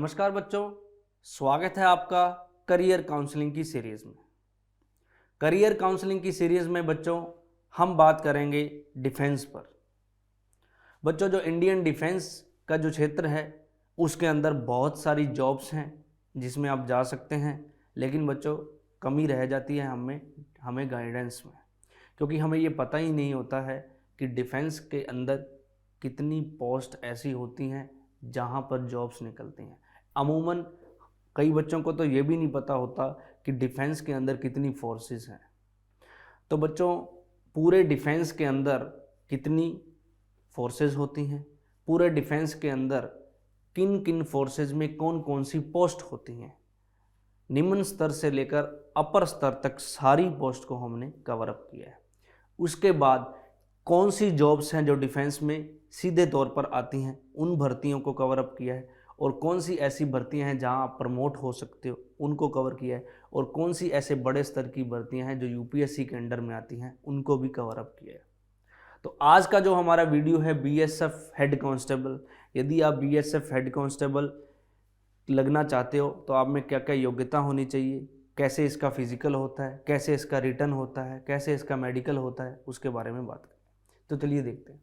नमस्कार बच्चों, स्वागत है आपका करियर काउंसलिंग की सीरीज़ में। करियर काउंसलिंग की सीरीज़ में बच्चों हम बात करेंगे डिफेंस पर। बच्चों, जो इंडियन डिफेंस का जो क्षेत्र है उसके अंदर बहुत सारी जॉब्स हैं जिसमें आप जा सकते हैं, लेकिन बच्चों कमी रह जाती है हमें गाइडेंस में, क्योंकि हमें ये पता ही नहीं होता है कि डिफेंस के अंदर कितनी पोस्ट ऐसी होती हैं जहाँ पर जॉब्स निकलती हैं। अमूमन कई बच्चों को तो ये भी नहीं पता होता कि डिफेंस के अंदर कितनी फोर्सेस हैं। तो बच्चों, पूरे डिफेंस के अंदर कितनी फोर्सेस होती हैं, पूरे डिफेंस के अंदर किन किन फोर्सेस में कौन कौन सी पोस्ट होती हैं, निम्न स्तर से लेकर अपर स्तर तक सारी पोस्ट को हमने कवर अप किया है। उसके बाद कौन सी जॉब्स हैं जो डिफेंस में सीधे तौर पर आती हैं, उन भर्तियों को कवर अप किया है, और कौन सी ऐसी भर्तियां हैं जहां आप प्रमोट हो सकते हो उनको कवर किया है, और कौन सी ऐसे बड़े स्तर की भर्तियां हैं जो यूपीएससी के अंडर में आती हैं उनको भी कवर अप किया है। तो आज का जो हमारा वीडियो है बीएसएफ हेड कांस्टेबल, यदि आप बीएसएफ हेड कांस्टेबल लगना चाहते हो तो आप में क्या क्या योग्यता होनी चाहिए, कैसे इसका फिजिकल होता है, कैसे इसका रिटर्न होता है, कैसे इसका मेडिकल होता है, उसके बारे में बात करें। तो चलिए देखते हैं।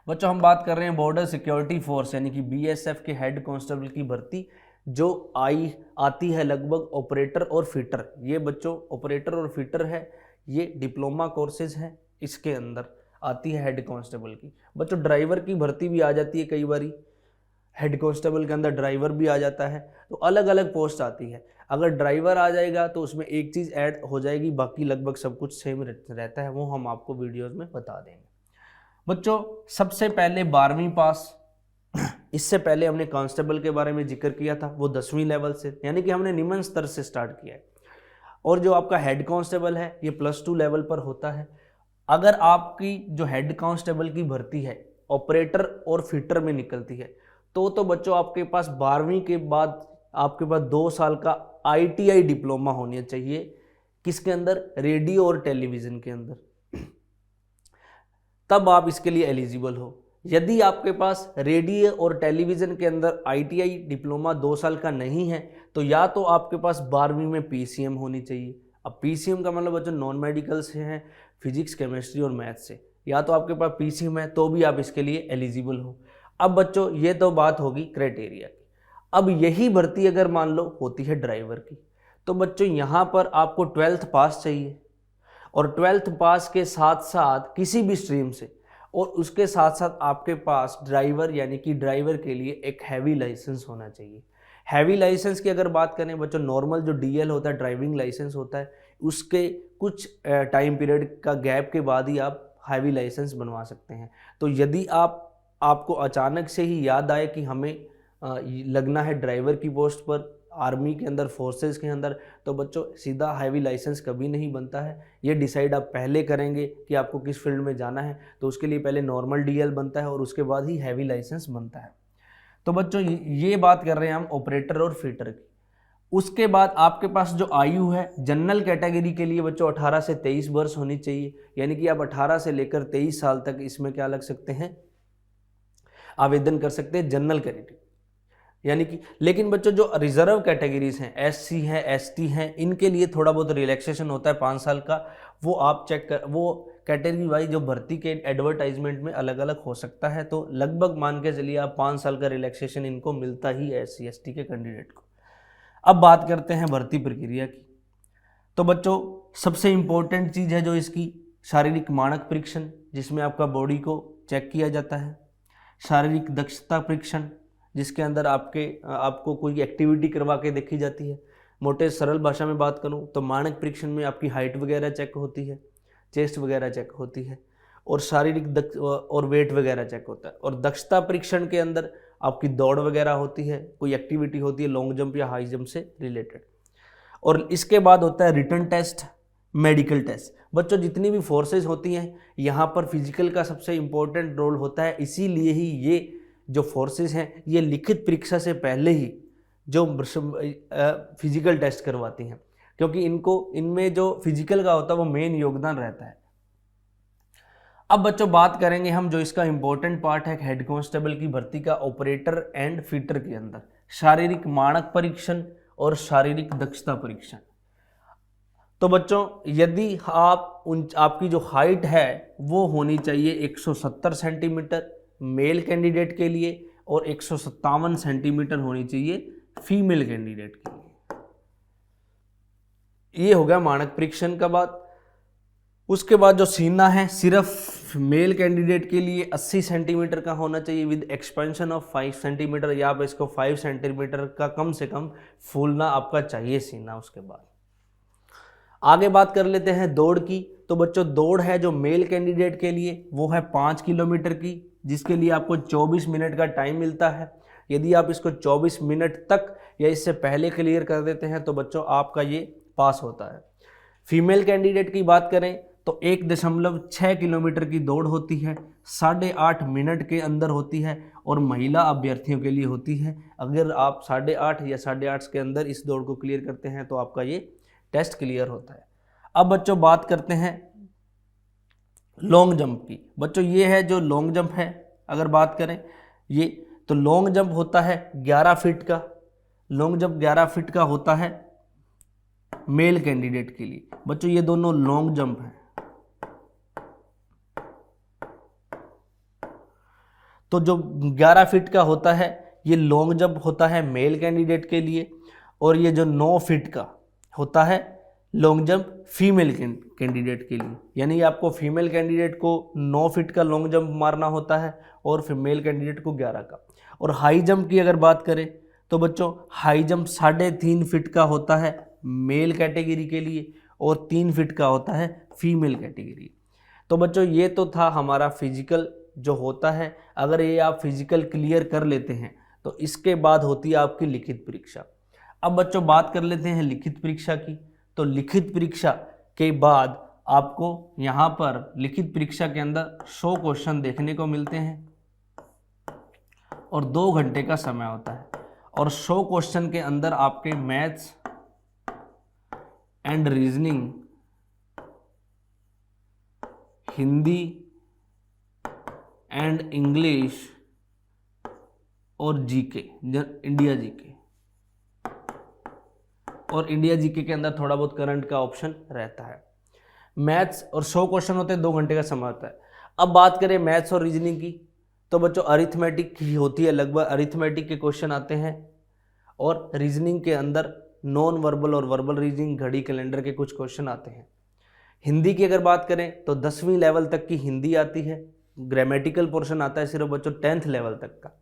बच्चों, हम बात कर रहे हैं बॉर्डर सिक्योरिटी फोर्स यानी कि बीएसएफ के हेड कांस्टेबल की भर्ती जो आती है लगभग ऑपरेटर और फिटर। ये बच्चों ऑपरेटर और फिटर है, ये डिप्लोमा कोर्सेज हैं, इसके अंदर आती है हेड कांस्टेबल की। बच्चों, ड्राइवर की भर्ती भी आ जाती है, कई बारी हेड कांस्टेबल के अंदर ड्राइवर भी आ जाता है। तो अलग अलग पोस्ट आती है। अगर ड्राइवर आ जाएगा तो उसमें एक चीज़ ऐड हो जाएगी, बाकी लगभग सब कुछ सेम रहता है, वो हम आपको वीडियोज़ में बता देंगे। बच्चों, सबसे पहले 12वीं पास, इससे पहले हमने कांस्टेबल के बारे में जिक्र किया था, वो 10वीं लेवल से, यानी कि हमने निम्न स्तर से स्टार्ट किया है। और जो आपका हेड कांस्टेबल है ये +2 लेवल पर होता है। अगर आपकी जो हेड कांस्टेबल की भर्ती है ऑपरेटर और फिटर में निकलती है तो बच्चों आपके पास 12वीं के बाद आपके पास 2 साल का ITI डिप्लोमा होना चाहिए। किसके अंदर? रेडियो और टेलीविज़न के अंदर, तब आप इसके लिए एलिजिबल हो। यदि आपके पास रेडियो और टेलीविज़न के अंदर ITI डिप्लोमा 2 साल का नहीं है तो या तो आपके पास 12वीं में PCM होनी चाहिए। अब PCM का मतलब बच्चों नॉन मेडिकल से है, फिजिक्स, केमिस्ट्री और मैथ से, या तो आपके पास PCM है तो भी आप इसके लिए एलिजिबल हो। अब बच्चों ये तो बात होगी क्राइटेरिया की। अब यही भर्ती अगर मान लो होती है ड्राइवर की, तो बच्चों यहाँ पर आपको 12th पास चाहिए, और 12th पास के साथ साथ किसी भी स्ट्रीम से, और उसके साथ साथ आपके पास ड्राइवर यानी कि ड्राइवर के लिए एक हैवी लाइसेंस होना चाहिए। हैवी लाइसेंस की अगर बात करें बच्चों, नॉर्मल जो DL होता है, ड्राइविंग लाइसेंस होता है, उसके कुछ टाइम पीरियड का गैप के बाद ही आप हैवी लाइसेंस बनवा सकते हैं। तो यदि आपको अचानक से ही याद आए कि हमें लगना है ड्राइवर की पोस्ट पर आर्मी के अंदर, फोर्सेस के अंदर, तो बच्चों सीधा हैवी लाइसेंस कभी नहीं बनता है। ये डिसाइड आप पहले करेंगे कि आपको किस फील्ड में जाना है, तो उसके लिए पहले नॉर्मल DL बनता है और उसके बाद ही हैवी लाइसेंस बनता है। तो बच्चों ये बात कर रहे हैं हम ऑपरेटर और फिटर की। उसके बाद आपके पास जो आयु है जनरल कैटेगरी के लिए बच्चों 18 से 23 वर्ष होनी चाहिए, यानी कि आप 18 से लेकर 23 साल तक इसमें क्या लग सकते हैं, आवेदन कर सकते हैं जनरल कैटेगरी यानी कि। लेकिन बच्चों जो रिजर्व कैटेगरीज हैं, SC हैं, ST हैं, इनके लिए थोड़ा बहुत रिलैक्सेशन होता है 5 साल का। वो आप चेक कर, वो कैटेगरी वाइज जो भर्ती के एडवर्टाइजमेंट में अलग अलग हो सकता है, तो लगभग मान के चलिए आप 5 साल का रिलैक्सेशन इनको मिलता ही है SC ST के कैंडिडेट को। अब बात करते हैं भर्ती प्रक्रिया की। तो बच्चों सबसे इम्पोर्टेंट चीज़ है जो इसकी शारीरिक मानक परीक्षण, जिसमें आपका बॉडी को चेक किया जाता है। शारीरिक दक्षता परीक्षण, जिसके अंदर आपको कोई एक्टिविटी करवा के देखी जाती है। मोटे सरल भाषा में बात करूं तो मानक परीक्षण में आपकी हाइट वगैरह चेक होती है, चेस्ट वगैरह चेक होती है, और शारीरिक और वेट वगैरह चेक होता है। और दक्षता परीक्षण के अंदर आपकी दौड़ वगैरह होती है, कोई एक्टिविटी होती है लॉन्ग जंप या हाई जंप से रिलेटेड। और इसके बाद होता है रिटन टेस्ट, मेडिकल टेस्ट। बच्चों जितनी भी फोर्सेज होती हैं यहाँ पर फिजिकल का सबसे इम्पोर्टेंट रोल होता है, इसीलिए ही ये जो फोर्सेस हैं ये लिखित परीक्षा से पहले ही जो फिजिकल टेस्ट करवाती हैं, क्योंकि इनमें जो फिजिकल का होता है वो मेन योगदान रहता है। अब बच्चों बात करेंगे हम जो इसका इंपॉर्टेंट पार्ट है हेड कांस्टेबल की भर्ती का, ऑपरेटर एंड फिटर के अंदर। शारीरिक मानक परीक्षण और शारीरिक दक्षता परीक्षण। तो बच्चों यदि आपकी जो हाइट है वो होनी चाहिए 170 सेंटीमीटर मेल कैंडिडेट के लिए और 157 सेंटीमीटर होनी चाहिए फीमेल कैंडिडेट के लिए। ये हो गया मानक परीक्षण का बात। उसके बाद जो सीना है सिर्फ मेल कैंडिडेट के लिए 80 सेंटीमीटर का होना चाहिए विद एक्सपेंशन ऑफ 5 सेंटीमीटर, या आप इसको 5 सेंटीमीटर का कम से कम फूलना आपका चाहिए सीना। उसके बाद आगे बात कर लेते हैं दौड़ की। तो बच्चों दौड़ है जो मेल कैंडिडेट के लिए वो है 5 किलोमीटर की, जिसके लिए आपको 24 मिनट का टाइम मिलता है। यदि आप इसको 24 मिनट तक या इससे पहले क्लियर कर देते हैं तो बच्चों आपका ये पास होता है। फीमेल कैंडिडेट की बात करें तो 1.6 किलोमीटर की दौड़ होती है, 8.5 मिनट के अंदर होती है और महिला अभ्यर्थियों के लिए होती है। अगर आप 8.5 या 8.5 के अंदर इस दौड़ को क्लियर करते हैं तो आपका ये टेस्ट क्लियर होता है। अब बच्चों बात करते हैं लॉन्ग जंप की। बच्चों ये है जो लॉन्ग जंप है, अगर बात करें ये तो लॉन्ग जंप होता है 11 फीट का। लॉन्ग जंप 11 फीट का होता है मेल कैंडिडेट के लिए। बच्चों ये दोनों लॉन्ग जंप हैं। तो जो 11 फीट का होता है ये लॉन्ग जंप होता है मेल कैंडिडेट के लिए, और ये जो 9 फीट का होता है लॉन्ग जंप फीमेल कैंडिडेट के लिए। यानी आपको फीमेल कैंडिडेट को 9 फीट का लॉन्ग जंप मारना होता है और फिर मेल कैंडिडेट को 11 का। और हाई जंप की अगर बात करें तो बच्चों हाई जंप 3.5 फीट का होता है मेल कैटेगरी के लिए और 3 फीट का होता है फीमेल कैटेगरी। तो बच्चों ये तो था हमारा फिजिकल जो होता है। अगर ये आप फिजिकल क्लियर कर लेते हैं तो इसके बाद होती है आपकी लिखित परीक्षा। अब बच्चों बात कर लेते हैं लिखित परीक्षा की। तो लिखित परीक्षा के बाद आपको यहाँ पर लिखित परीक्षा के अंदर 100 क्वेश्चन देखने को मिलते हैं और 2 घंटे का समय होता है। और 100 क्वेश्चन के अंदर आपके maths and reasoning, Hindi and English और जीके, इंडिया जीके, और इंडिया जीके के अंदर थोड़ा बहुत करंट का ऑप्शन रहता है। मैथ्स और 100 क्वेश्चन होते हैं, 2 घंटे का समय होता है। अब बात करें मैथ्स और रीजनिंग की तो बच्चों अरिथमेटिक ही होती है, लगभग अरिथमेटिक के क्वेश्चन आते हैं। और रीजनिंग के अंदर नॉन वर्बल और वर्बल रीजनिंग, घड़ी, कैलेंडर के कुछ क्वेश्चन आते हैं। हिंदी की अगर बात करें तो 10वीं लेवल तक की हिंदी आती है। ग्रामेटिकल पोर्शन आता है सिर्फ बच्चों 10th लेवल तक का।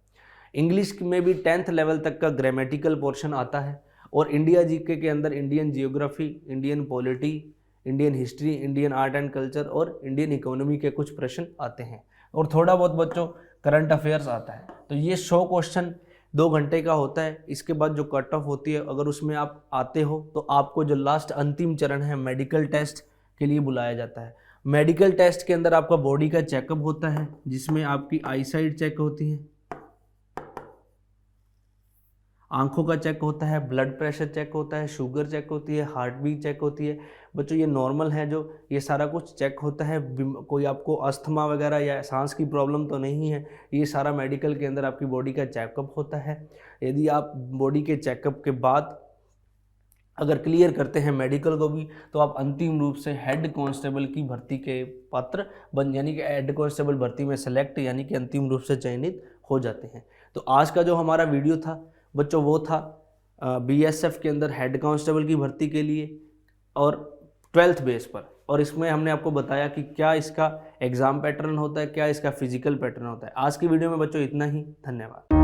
इंग्लिश में भी 10th लेवल तक का ग्रामेटिकल पोर्शन आता है। और इंडिया जीके के अंदर Indian geography, Indian polity, Indian history, Indian art and culture और इंडियन इकोनॉमी के कुछ प्रश्न आते हैं। और थोड़ा बहुत बच्चों करंट अफेयर्स आता है। तो ये 100 क्वेश्चन 2 घंटे का होता है। इसके बाद जो कट ऑफ होती है, अगर उसमें आप आते हो तो आपको जो लास्ट अंतिम चरण है मेडिकल टेस्ट के लिए बुलाया जाता है। मेडिकल टेस्ट के अंदर आपका बॉडी का चेकअप होता है, जिसमें आपकी आईसाइट चेक होती है, आंखों का चेक होता है, ब्लड प्रेशर चेक होता है, शुगर चेक होती है, हार्ट बीट चेक होती है। बच्चों ये नॉर्मल है, जो ये सारा कुछ चेक होता है। कोई आपको अस्थमा वगैरह या सांस की प्रॉब्लम तो नहीं है। ये सारा मेडिकल के अंदर आपकी बॉडी का चेकअप होता है। यदि आप बॉडी के चेकअप के बाद अगर क्लियर करते हैं मेडिकल को भी तो आप अंतिम रूप से हेड कांस्टेबल की भर्ती के पात्र बन, यानी कि हेड कांस्टेबल भर्ती में सेलेक्ट, यानी कि अंतिम रूप से चयनित हो जाते हैं। तो आज का जो हमारा वीडियो था बच्चों वो था बीएसएफ के अंदर हेड कांस्टेबल की भर्ती के लिए और 12th बेस पर। और इसमें हमने आपको बताया कि क्या इसका एग्ज़ाम पैटर्न होता है, क्या इसका फिजिकल पैटर्न होता है। आज की वीडियो में बच्चों इतना ही। धन्यवाद।